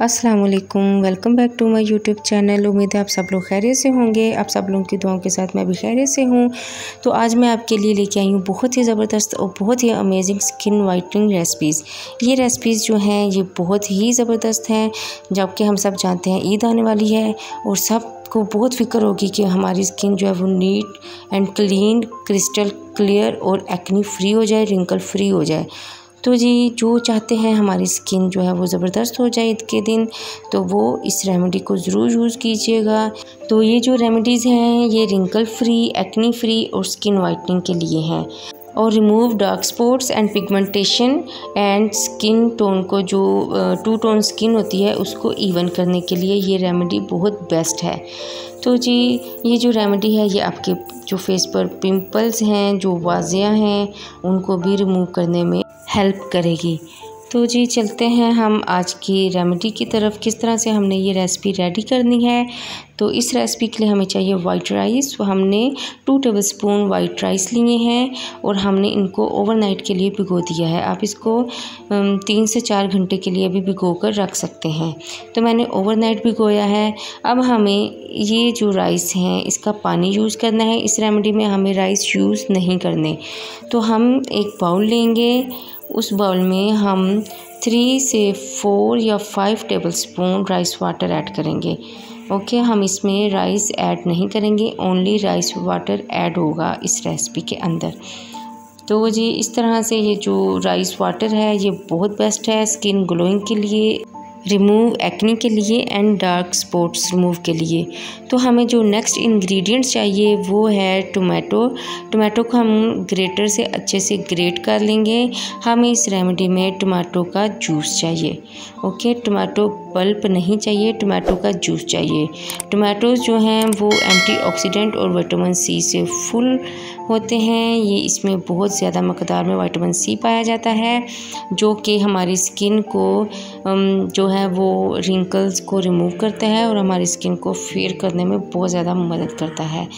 अस्सलाम वालेकुम, welcome back to my YouTube channel. उम्मीद है आप सब लोग खैरियत से होंगे। आप सब लोगों की दुआओं के साथ मैं भी खैरियत से हूँ। तो आज मैं आपके लिए लेके आई हूँ बहुत ही ज़बरदस्त और बहुत ही अमेजिंग स्किन वाइटनिंग रेसिपीज़। ये रेसिपीज़ जो हैं ये बहुत ही ज़बरदस्त हैं, जबकि हम सब जानते हैं ईद आने वाली है और सबको बहुत फ़िक्र होगी कि हमारी स्किन जो है वो neat and clean, crystal clear और एक्ने फ्री हो जाए, रिंकल फ्री हो जाए। तो जी जो चाहते हैं हमारी स्किन जो है वो ज़बरदस्त हो जाए ईद के दिन, तो वो इस रेमेडी को ज़रूर यूज़ कीजिएगा। तो ये जो रेमेडीज़ हैं ये रिंकल फ्री, एक्ने फ्री और स्किन वाइटनिंग के लिए हैं और remove dark spots and pigmentation and skin tone को, जो टू टोन स्किन होती है उसको इवन करने के लिए ये रेमेडी बहुत बेस्ट है। तो जी ये जो रेमेडी है ये आपके जो फेस पर पिंपल्स हैं, जो वाजियाँ हैं, उनको भी रिमूव करने में हेल्प करेगी। तो जी चलते हैं हम आज की रेमेडी की तरफ। किस तरह से हमने ये रेसिपी रेडी करनी है। तो इस रेसिपी के लिए हमें चाहिए वाइट राइस। तो हमने 2 टेबलस्पून वाइट राइस लिए हैं और हमने इनको ओवरनाइट के लिए भिगो दिया है। आप इसको 3 से 4 घंटे के लिए भी भिगो कर रख सकते हैं। तो मैंने ओवरनाइट भिगोया है। अब हमें ये जो राइस हैं इसका पानी यूज़ करना है। इस रेमेडी में हमें राइस यूज़ नहीं करने। तो हम एक बाउल लेंगे, उस बाउल में हम 3 से 4 या 5 टेबलस्पून राइस वाटर ऐड करेंगे। ओके, हम इसमें राइस ऐड नहीं करेंगे, ओनली राइस वाटर ऐड होगा इस रेसिपी के अंदर। तो जी इस तरह से ये जो राइस वाटर है ये बहुत बेस्ट है स्किन ग्लोइंग के लिए, रिमूव एक्ने के लिए एंड डार्क स्पॉट्स रिमूव के लिए। तो हमें जो नेक्स्ट इंग्रेडिएंट्स चाहिए वो है टोमेटो। टोमेटो को हम ग्रेटर से अच्छे से ग्रेट कर लेंगे। हमें इस रेमेडी में टोमेटो का जूस चाहिए। ओके, टोमेटो पल्प नहीं चाहिए, टोमेटो का जूस चाहिए। टोमेटोज़ जो हैं वो एंटीऑक्सीडेंट और विटामिन सी से फुल होते हैं। ये इसमें बहुत ज़्यादा मकदार में विटामिन सी पाया जाता है, जो कि हमारी स्किन को जो है वो रिंकल्स को रिमूव करता है और हमारी स्किन को फेयर करने में बहुत ज़्यादा मदद करता है।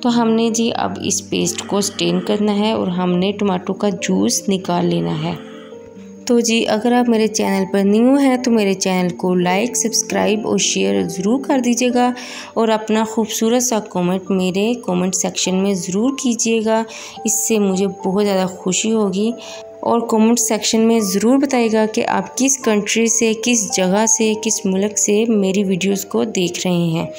तो हमने जी अब इस पेस्ट को स्टेन करना है और हमने टमाटो का जूस निकाल लेना है। तो जी अगर आप मेरे चैनल पर न्यू हैं तो मेरे चैनल को लाइक, सब्सक्राइब और शेयर ज़रूर कर दीजिएगा और अपना खूबसूरत सा कमेंट मेरे कमेंट सेक्शन में ज़रूर कीजिएगा। इससे मुझे बहुत ज़्यादा खुशी होगी। और कमेंट सेक्शन में ज़रूर बताइएगा कि आप किस कंट्री से, किस जगह से, किस मुल्क से मेरी वीडियोस को देख रहे हैं।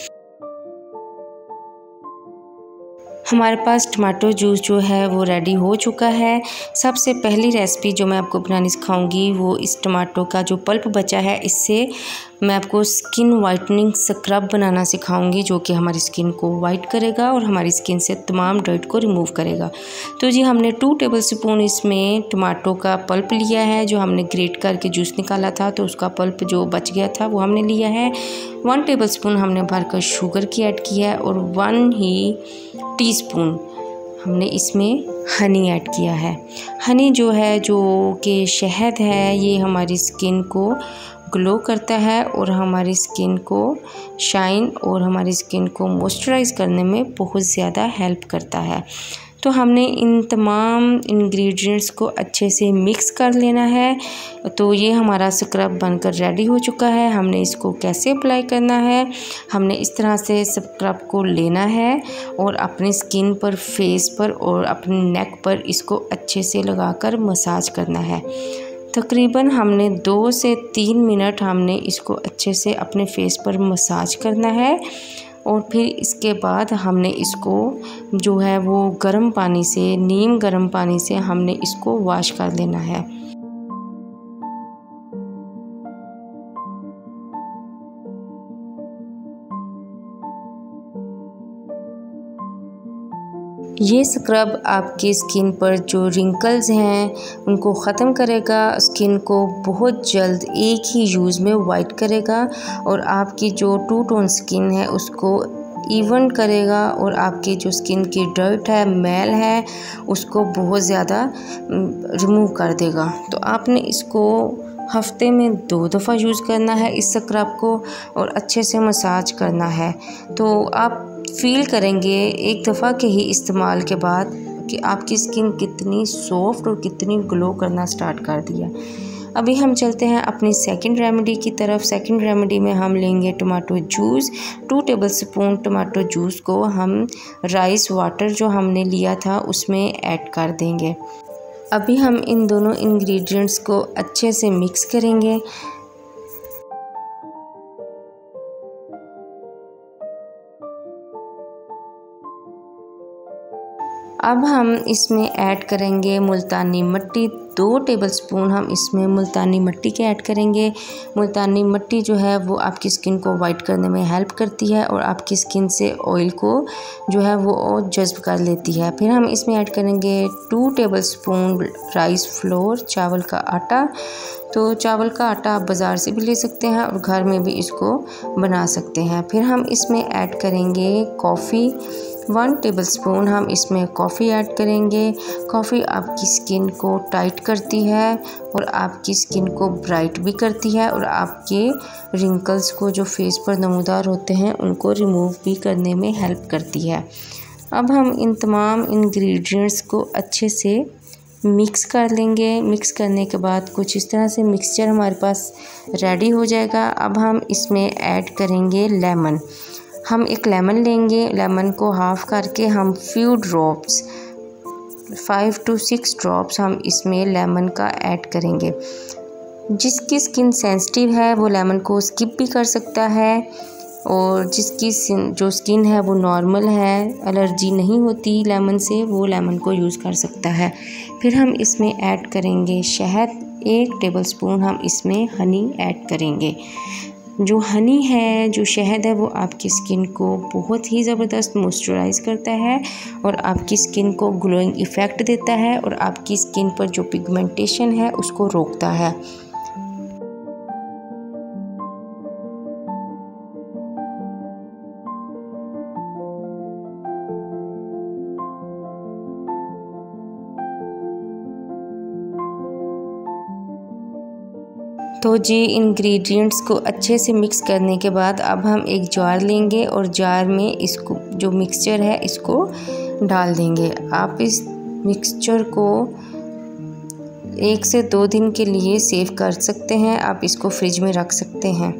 हमारे पास टमाटो जूस जो है वो रेडी हो चुका है। सबसे पहली रेसिपी जो मैं आपको बनानी सिखाऊंगी वो इस टमाटो का जो पल्प बचा है इससे मैं आपको स्किन वाइटनिंग स्क्रब बनाना सिखाऊंगी, जो कि हमारी स्किन को वाइट करेगा और हमारी स्किन से तमाम डर्ट को रिमूव करेगा। तो जी हमने 2 टेबलस्पून इसमें टमाटो का पल्प लिया है, जो हमने ग्रेट करके जूस निकाला था, तो उसका पल्प जो बच गया था वो हमने लिया है। 1 टेबलस्पून हमने भरकर शुगर की ऐड किया है और 1 ही टीस्पून हमने इसमें हनी ऐड किया है। हनी जो है, जो कि शहद है, ये हमारी स्किन को ग्लो करता है और हमारी स्किन को शाइन और हमारी स्किन को मॉइस्चराइज़ करने में बहुत ज़्यादा हेल्प करता है। तो हमने इन तमाम इंग्रेडिएंट्स को अच्छे से मिक्स कर लेना है। तो ये हमारा स्क्रब बनकर रेडी हो चुका है। हमने इसको कैसे अप्लाई करना है, हमने इस तरह से स्क्रब को लेना है और अपनी स्किन पर, फेस पर और अपने नेक पर इसको अच्छे से लगाकर मसाज करना है। तकरीबन हमने 2 से 3 मिनट हमने इसको अच्छे से अपने फेस पर मसाज करना है और फिर इसके बाद हमने इसको जो है वो गर्म पानी से, नीम गर्म पानी से हमने इसको वॉश कर लेना है। ये स्क्रब आपकी स्किन पर जो रिंकल्स हैं उनको ख़त्म करेगा, स्किन को बहुत जल्द एक ही यूज़ में वाइट करेगा और आपकी जो 2 टोन स्किन है उसको इवन करेगा और आपकी जो स्किन की डर्ट है, मैल है, उसको बहुत ज़्यादा रिमूव कर देगा। तो आपने इसको हफ्ते में 2 दफ़ा यूज़ करना है इस स्क्रब को और अच्छे से मसाज करना है। तो आप फील करेंगे एक दफ़ा के ही इस्तेमाल के बाद कि आपकी स्किन कितनी सॉफ्ट और कितनी ग्लो करना स्टार्ट कर दिया। अभी हम चलते हैं अपनी सेकंड रेमेडी की तरफ। सेकंड रेमेडी में हम लेंगे tomato juice. 2 tablespoon tomato juice को हम राइस वाटर जो हमने लिया था उसमें ऐड कर देंगे। अभी हम इन दोनों इंग्रेडिएंट्स को अच्छे से मिक्स करेंगे। अब हम इसमें ऐड करेंगे मुल्तानी मिट्टी। 2 टेबलस्पून हम इसमें मुल्तानी मिट्टी के ऐड करेंगे। मुल्तानी मिट्टी जो है वो आपकी स्किन को वाइट करने में हेल्प करती है और आपकी स्किन से ऑयल को जो है वो जज्ब कर लेती है। फिर हम इसमें ऐड करेंगे 2 टेबलस्पून राइस फ्लोर, चावल का आटा। तो चावल का आटा आप बाज़ार से भी ले सकते हैं और घर में भी इसको बना सकते हैं। फिर हम इसमें ऐड करेंगे कॉफ़ी। 1 टेबलस्पून हम इसमें कॉफ़ी ऐड करेंगे। कॉफ़ी आपकी स्किन को टाइट करती है और आपकी स्किन को ब्राइट भी करती है और आपके रिंकल्स को जो फेस पर नमूदार होते हैं उनको रिमूव भी करने में हेल्प करती है। अब हम इन तमाम इंग्रेडिएंट्स को अच्छे से मिक्स कर लेंगे। मिक्स करने के बाद कुछ इस तरह से मिक्सचर हमारे पास रेडी हो जाएगा। अब हम इसमें ऐड करेंगे लेमन। हम एक लेमन लेंगे। लेमन को हाफ़ करके हम फ्यू ड्रॉप्स 5 to 6 ड्रॉप्स हम इसमें लेमन का ऐड करेंगे। जिसकी स्किन सेंसिटिव है वो लेमन को स्किप भी कर सकता है और जिसकी जो स्किन है वो नॉर्मल है, एलर्जी नहीं होती लेमन से, वो लेमन को यूज़ कर सकता है। फिर हम इसमें ऐड करेंगे शहद। 1 टेबलस्पून हम इसमें हनी ऐड करेंगे। जो हनी है, जो शहद है, वो आपकी स्किन को बहुत ही ज़बरदस्त मॉइस्चराइज़ करता है और आपकी स्किन को ग्लोइंग इफ़ेक्ट देता है और आपकी स्किन पर जो पिगमेंटेशन है उसको रोकता है। तो जी इंग्रेडिएंट्स को अच्छे से मिक्स करने के बाद अब हम एक जार लेंगे और जार में इसको जो मिक्सचर है इसको डाल देंगे। आप इस मिक्सचर को 1 से 2 दिन के लिए सेव कर सकते हैं। आप इसको फ्रिज में रख सकते हैं।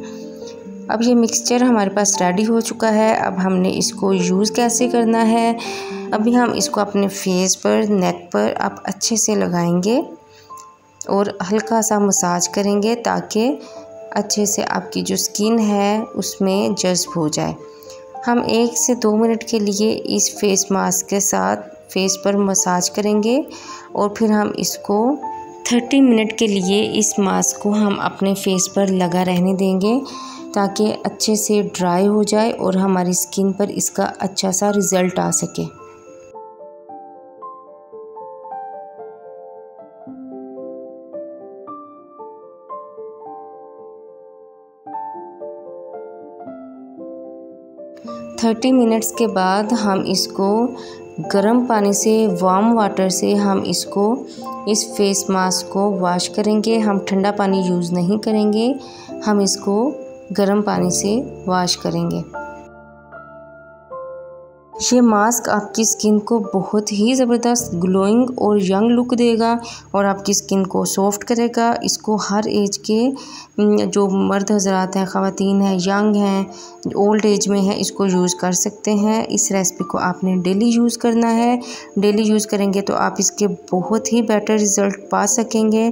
अब ये मिक्सचर हमारे पास रेडी हो चुका है। अब हमने इसको यूज़ कैसे करना है, अभी हम इसको अपने फेस पर, नेक पर आप अच्छे से लगाएंगे और हल्का सा मसाज करेंगे ताकि अच्छे से आपकी जो स्किन है उसमें जज्ब हो जाए। हम 1 से 2 मिनट के लिए इस फेस मास्क के साथ फेस पर मसाज करेंगे और फिर हम इसको 30 मिनट के लिए इस मास्क को हम अपने फेस पर लगा रहने देंगे ताकि अच्छे से ड्राई हो जाए और हमारी स्किन पर इसका अच्छा सा रिज़ल्ट आ सके। थर्टी मिनट्स के बाद हम इसको गर्म पानी से, वार्म वाटर से हम इसको इस फेस मास्क को वॉश करेंगे। हम ठंडा पानी यूज़ नहीं करेंगे, हम इसको गर्म पानी से वॉश करेंगे। ये मास्क आपकी स्किन को बहुत ही ज़बरदस्त ग्लोइंग और यंग लुक देगा और आपकी स्किन को सॉफ्ट करेगा। इसको हर एज के जो मर्द हज़रात हैं, ख़वातीन हैं, यंग हैं, ओल्ड एज में हैं, इसको यूज़ कर सकते हैं। इस रेसिपी को आपने डेली यूज़ करना है। डेली यूज़ करेंगे तो आप इसके बहुत ही बेटर रिज़ल्ट पा सकेंगे।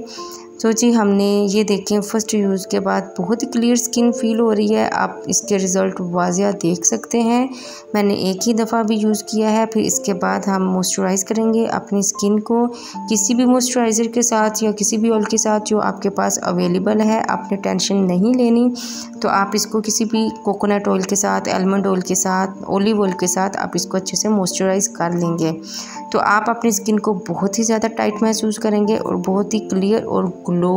तो जी हमने ये देखें फर्स्ट यूज़ के बाद बहुत ही क्लियर स्किन फ़ील हो रही है। आप इसके रिज़ल्ट वाज़िया देख सकते हैं। मैंने एक ही दफ़ा भी यूज़ किया है। फिर इसके बाद हम मॉइस्चराइज़ करेंगे अपनी स्किन को किसी भी मॉइस्चराइज़र के साथ या किसी भी ऑयल के साथ जो आपके पास अवेलेबल है। आपने टेंशन नहीं लेनी, तो आप इसको किसी भी कोकोनट ऑयल के साथ, आलमंड ऑयल के साथ, ऑलिव ऑयल के साथ आप इसको अच्छे से मॉइस्चराइज़ कर लेंगे तो आप अपनी स्किन को बहुत ही ज़्यादा टाइट महसूस करेंगे और बहुत ही क्लियर और ग्लो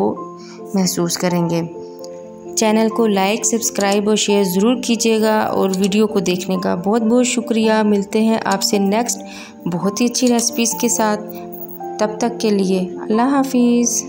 महसूस करेंगे। चैनल को लाइक, सब्सक्राइब और शेयर ज़रूर कीजिएगा और वीडियो को देखने का बहुत बहुत शुक्रिया। मिलते हैं आपसे नेक्स्ट बहुत ही अच्छी रेसिपीज़ के साथ। तब तक के लिए अल्लाह हाफिज़।